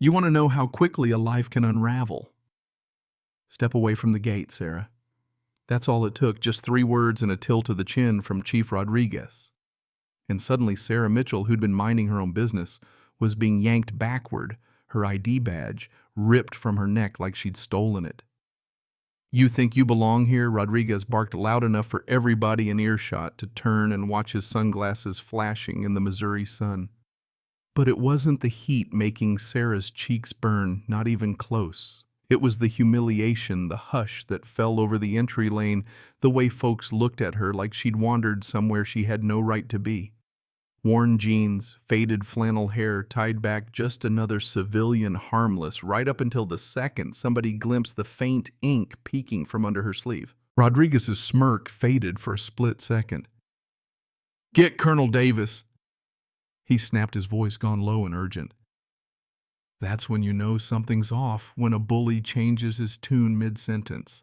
You want to know how quickly a life can unravel. Step away from the gate, Sarah. That's all it took, just 3 words and a tilt of the chin from Chief Rodriguez. And suddenly Sarah Mitchell, who'd been minding her own business, was being yanked backward, her ID badge ripped from her neck like she'd stolen it. "You think you belong here?" Rodriguez barked loud enough for everybody in earshot to turn and watch his sunglasses flashing in the Missouri sun. But it wasn't the heat making Sarah's cheeks burn, not even close. It was the humiliation, the hush that fell over the entry lane, the way folks looked at her like she'd wandered somewhere she had no right to be. Worn jeans, faded flannel hair tied back, just another civilian, harmless, right up until the second somebody glimpsed the faint ink peeking from under her sleeve. Rodriguez's smirk faded for a split second. "Get Colonel Davis!" He snapped, his voice gone low and urgent. That's when you know something's off, when a bully changes his tune mid-sentence.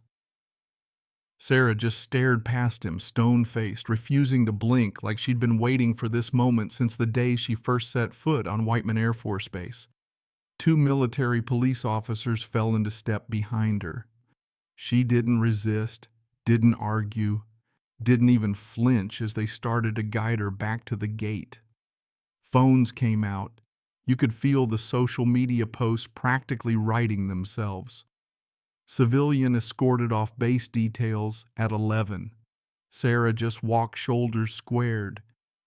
Sarah just stared past him, stone-faced, refusing to blink, like she'd been waiting for this moment since the day she first set foot on Whiteman Air Force Base. 2 military police officers fell into step behind her. She didn't resist, didn't argue, didn't even flinch as they started to guide her back to the gate. Phones came out. You could feel the social media posts practically writing themselves. Civilian escorted off base details at 11. Sarah just walked shoulders squared,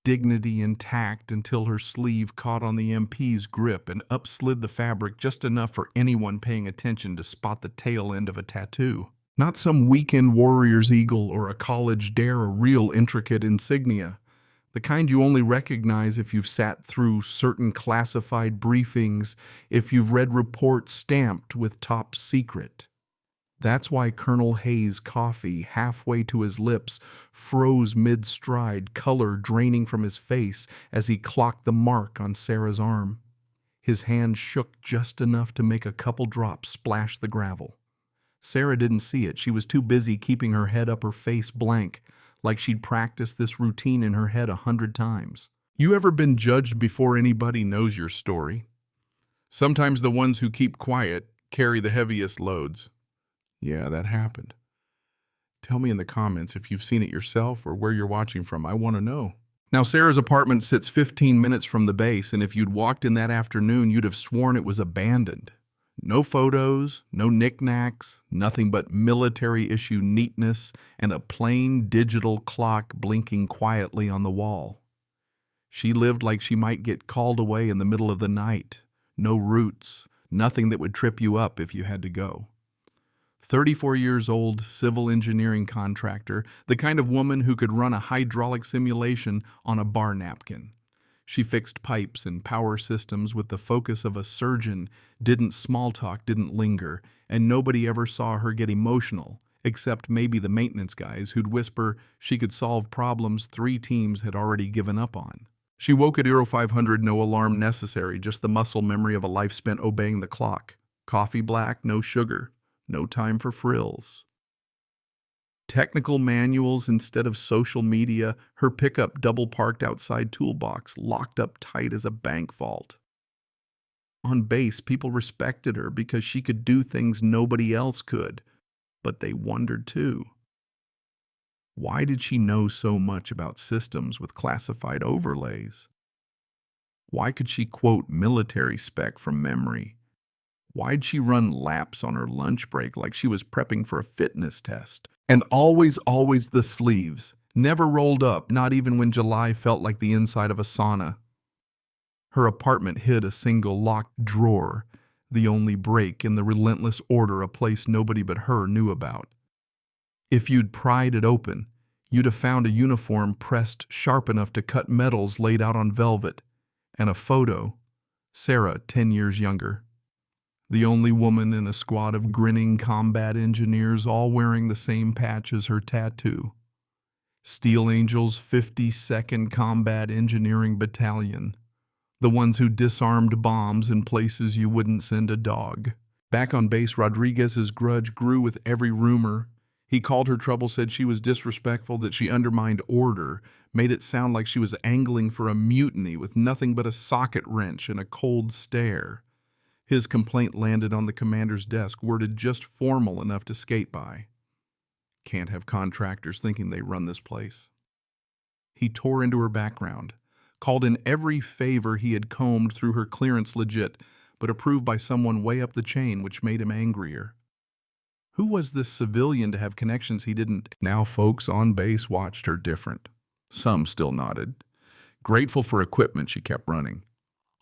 dignity intact until her sleeve caught on the MP's grip and upslid the fabric just enough for anyone paying attention to spot the tail end of a tattoo. Not some weekend warrior's eagle or a college dare, a real intricate insignia. The kind you only recognize if you've sat through certain classified briefings, if you've read reports stamped with top secret. That's why Colonel Hayes' coffee, halfway to his lips, froze mid-stride, color draining from his face as he clocked the mark on Sarah's arm. His hand shook just enough to make a couple drops splash the gravel. Sarah didn't see it. She was too busy keeping her head up, her face blank, like she'd practiced this routine in her head 100 times. You ever been judged before anybody knows your story? Sometimes the ones who keep quiet carry the heaviest loads. Yeah, that happened. Tell me in the comments if you've seen it yourself or where you're watching from. I want to know. Now, Sarah's apartment sits 15 minutes from the base, and if you'd walked in that afternoon, you'd have sworn it was abandoned. No photos, no knickknacks, nothing but military-issue neatness and a plain digital clock blinking quietly on the wall. She lived like she might get called away in the middle of the night. No routes, nothing that would trip you up if you had to go. 34 years old, civil engineering contractor, the kind of woman who could run a hydraulic simulation on a bar napkin. She fixed pipes and power systems with the focus of a surgeon, didn't small talk, didn't linger, and nobody ever saw her get emotional, except maybe the maintenance guys who'd whisper she could solve problems 3 teams had already given up on. She woke at 0500, no alarm necessary, just the muscle memory of a life spent obeying the clock. Coffee black, no sugar, no time for frills. Technical manuals instead of social media, her pickup double-parked outside toolbox, locked up tight as a bank vault. On base, people respected her because she could do things nobody else could, but they wondered too. Why did she know so much about systems with classified overlays? Why could she quote military spec from memory? Why'd she run laps on her lunch break like she was prepping for a fitness test? And always the sleeves, never rolled up, not even when July felt like the inside of a sauna. Her apartment hid a single locked drawer, the only break in the relentless order, a place nobody but her knew about. If you'd pried it open, you'd have found a uniform pressed sharp enough to cut metals laid out on velvet, and a photo, Sarah 10 years younger. The only woman in a squad of grinning combat engineers, all wearing the same patch as her tattoo. Steel Angels 52nd Combat Engineering Battalion. The ones who disarmed bombs in places you wouldn't send a dog. Back on base, Rodriguez's grudge grew with every rumor. He called her trouble, said she was disrespectful, that she undermined order, made it sound like she was angling for a mutiny with nothing but a socket wrench and a cold stare. His complaint landed on the commander's desk, worded just formal enough to skate by. Can't have contractors thinking they run this place. He tore into her background, called in every favor he had combed through her clearance legit, but approved by someone way up the chain, which made him angrier. Who was this civilian to have connections he didn't? Now folks on base watched her different. Some still nodded. Grateful for equipment, she kept running.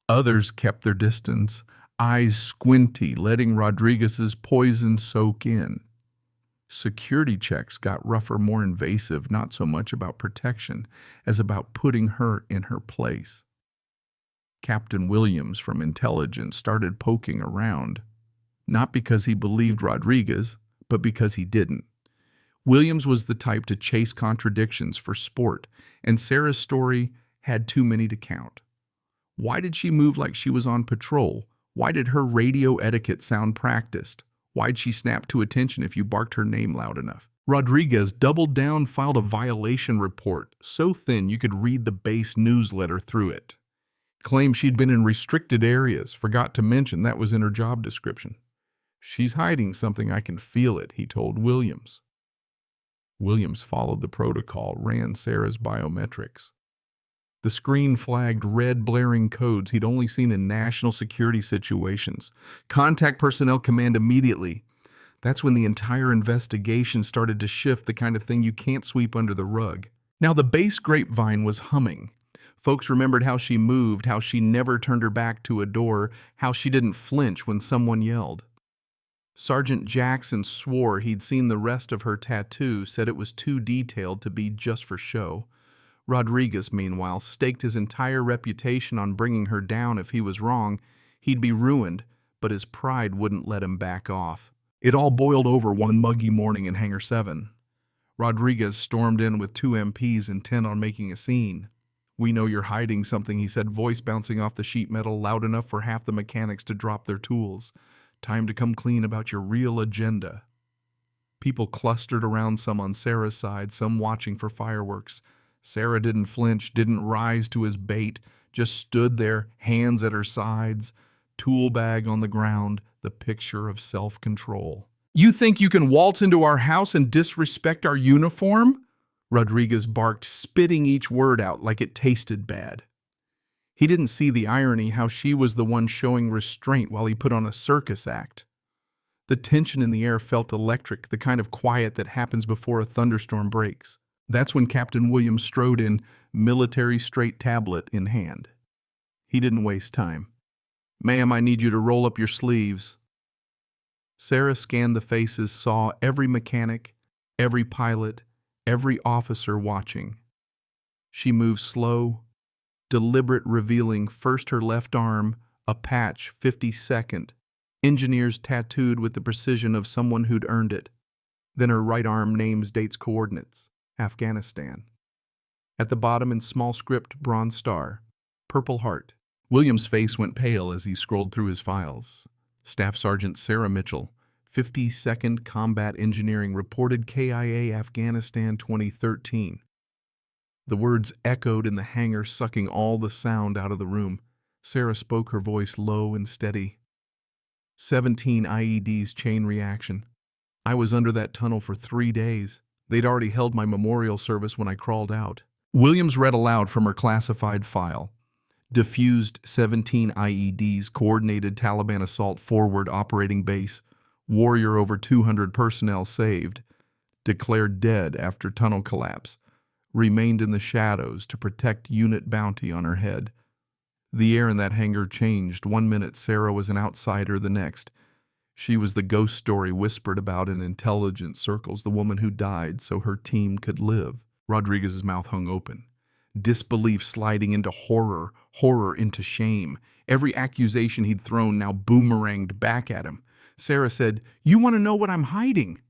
Others kept their distance, eyes squinty, letting Rodriguez's poison soak in. Security checks got rougher, more invasive, not so much about protection as about putting her in her place. Captain Williams from Intelligence started poking around, not because he believed Rodriguez, but because he didn't. Williams was the type to chase contradictions for sport, and Sarah's story had too many to count. Why did she move like she was on patrol? Why did her radio etiquette sound practiced? Why'd she snap to attention if you barked her name loud enough? Rodriguez doubled down, filed a violation report, so thin you could read the base newsletter through it. Claimed she'd been in restricted areas, forgot to mention that was in her job description. She's hiding something, I can feel it, he told Williams. Williams followed the protocol, ran Sarah's biometrics. The screen flagged red blaring codes he'd only seen in national security situations. Contact personnel command immediately. That's when the entire investigation started to shift, the kind of thing you can't sweep under the rug. Now the base grapevine was humming. Folks remembered how she moved, how she never turned her back to a door, how she didn't flinch when someone yelled. Sergeant Jackson swore he'd seen the rest of her tattoo, said it was too detailed to be just for show. Rodriguez, meanwhile, staked his entire reputation on bringing her down. If he was wrong, he'd be ruined, but his pride wouldn't let him back off. It all boiled over one muggy morning in Hangar 7. Rodriguez stormed in with 2 MPs intent on making a scene. "We know you're hiding something," he said, voice bouncing off the sheet metal loud enough for half the mechanics to drop their tools. "Time to come clean about your real agenda." People clustered around, some on Sarah's side, some watching for fireworks. Sarah didn't flinch, didn't rise to his bait, just stood there, hands at her sides, tool bag on the ground, the picture of self-control. "You think you can waltz into our house and disrespect our uniform?" Rodriguez barked, spitting each word out like it tasted bad. He didn't see the irony, how she was the one showing restraint while he put on a circus act. The tension in the air felt electric, the kind of quiet that happens before a thunderstorm breaks. That's when Captain Williams strode in, military straight tablet in hand. He didn't waste time. "Ma'am, I need you to roll up your sleeves." Sarah scanned the faces, saw every mechanic, every pilot, every officer watching. She moved slow, deliberate, revealing first her left arm, a patch, 52nd, engineers tattooed with the precision of someone who'd earned it. Then her right arm, names, dates, coordinates. Afghanistan. At the bottom in small script, bronze star, Purple Heart. Williams' face went pale as he scrolled through his files. Staff Sergeant Sarah Mitchell, 52nd Combat Engineering, reported KIA Afghanistan 2013. The words echoed in the hangar, sucking all the sound out of the room. Sarah spoke, her voice low and steady. 17 IEDs chain reaction. I was under that tunnel for 3 days. They'd already held my memorial service when I crawled out. Williams read aloud from her classified file. Diffused 17 IEDs, coordinated Taliban assault forward operating base. Warrior over 200 personnel saved. Declared dead after tunnel collapse. Remained in the shadows to protect unit bounty on her head. The air in that hangar changed. 1 minute Sarah was an outsider, the next. She was the ghost story whispered about in intelligence circles, the woman who died so her team could live. Rodriguez's mouth hung open. Disbelief sliding into horror, horror into shame. Every accusation he'd thrown now boomeranged back at him. Sarah said, "You want to know what I'm hiding?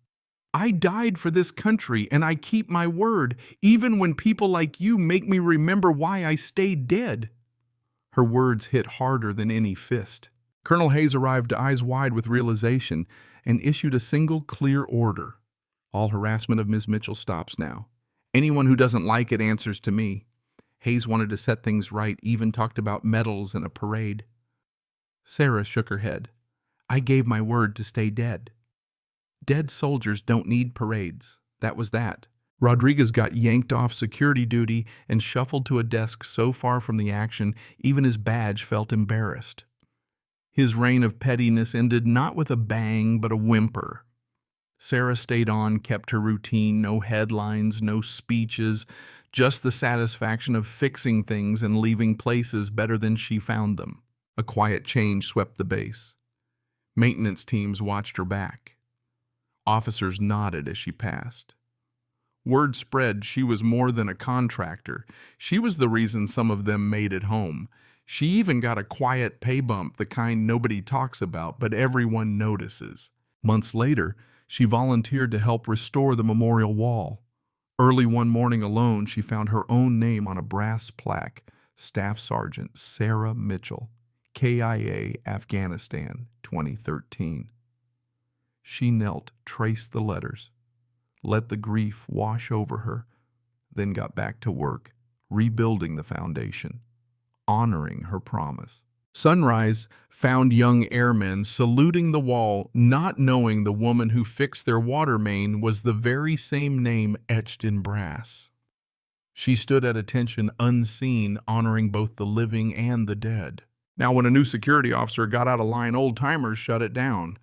I died for this country, and I keep my word, even when people like you make me remember why I stayed dead." Her words hit harder than any fist. Colonel Hayes arrived, eyes wide with realization, and issued a single clear order. "All harassment of Ms. Mitchell stops now. Anyone who doesn't like it answers to me." Hayes wanted to set things right, even talked about medals and a parade. Sarah shook her head. I gave my word to stay dead. Dead soldiers don't need parades. That was that. Rodriguez got yanked off security duty and shuffled to a desk so far from the action, even his badge felt embarrassed. His reign of pettiness ended not with a bang, but a whimper. Sarah stayed on, kept her routine, no headlines, no speeches, just the satisfaction of fixing things and leaving places better than she found them. A quiet change swept the base. Maintenance teams watched her back. Officers nodded as she passed. Word spread she was more than a contractor. She was the reason some of them made it home. She even got a quiet pay bump, the kind nobody talks about, but everyone notices. Months later, she volunteered to help restore the memorial wall. Early one morning alone, she found her own name on a brass plaque, Staff Sergeant Sarah Mitchell, KIA, Afghanistan, 2013. She knelt, traced the letters, let the grief wash over her, then got back to work, rebuilding the foundation, honoring her promise. Sunrise found young airmen saluting the wall, not knowing the woman who fixed their water main was the very same name etched in brass. She stood at attention unseen, honoring both the living and the dead. Now, when a new security officer got out of line, old-timers shut it down.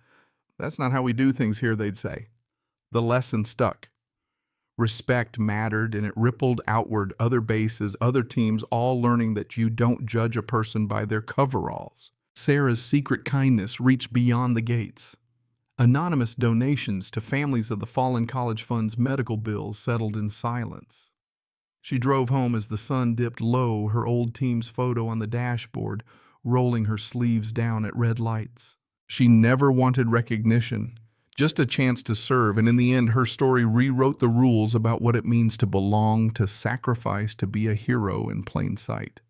That's not how we do things here, they'd say. The lesson stuck. Respect mattered, and it rippled outward, other bases, other teams, all learning that you don't judge a person by their coveralls. Sarah's secret kindness reached beyond the gates. Anonymous donations to families of the fallen college fund's medical bills settled in silence. She drove home as the sun dipped low, her old team's photo on the dashboard, rolling her sleeves down at red lights. She never wanted recognition, just a chance to serve, and in the end, her story rewrote the rules about what it means to belong, to sacrifice, to be a hero in plain sight.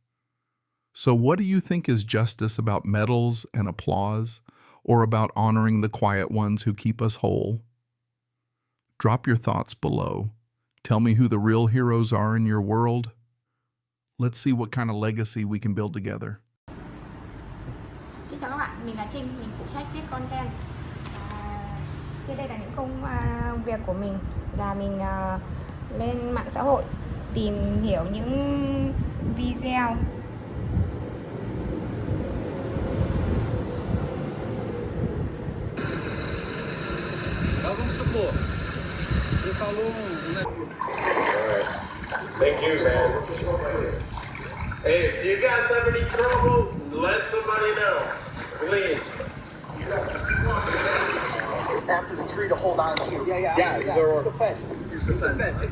So what do you think is justice about medals and applause, or about honoring the quiet ones who keep us whole? Drop your thoughts below. Tell me who the real heroes are in your world. Let's see what kind of legacy we can build together. Xin chào các bạn, mình là Trinh, mình phụ trách viết content. Trên đây là những công việc của mình, là mình lên mạng xã hội tìm hiểu những video Thank you, man. Hey, if you guys have any trouble, let somebody know, please. After the tree to hold on to. Yeah. Yeah, you're the fence.